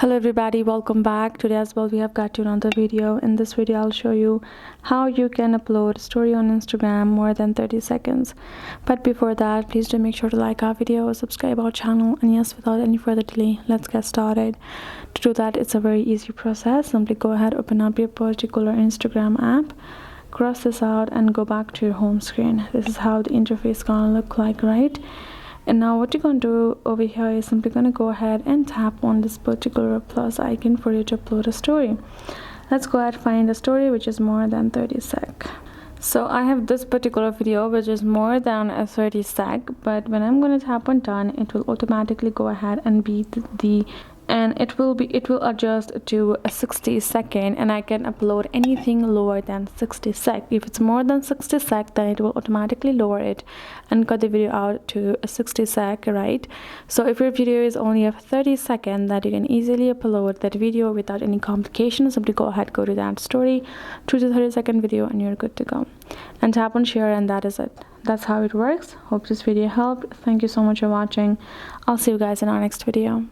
Hello everybody, welcome back. Today as well we have got to another video. In this video I'll show you how you can upload a story on Instagram more than 30 seconds. But before that, please do make sure to like our video, subscribe our channel, and yes, without any further delay, let's get started. To do that, it's a very easy process. Simply go ahead, open up your particular Instagram app, cross this out and go back to your home screen. This is how the interface gonna look like, right? And now what you're going to do over here is simply going to go ahead and tap on this particular plus icon for you to upload a story. Let's go ahead and find a story which is more than 30 sec. So I have this particular video which is more than a 30 sec, but when I'm going to tap on done, it will automatically go ahead and be it will adjust to a 60 second, and I can upload anything lower than 60 sec. If it's more than 60 sec, then it will automatically lower it and cut the video out to a 60 sec, right? So if your video is only a 30 second, that you can easily upload that video without any complications. Simply go ahead, go to that story, choose a 30-second video, and you're good to go, and tap on share, and that is it. That's how it works. Hope this video helped. Thank you so much for watching. I'll see you guys in our next video.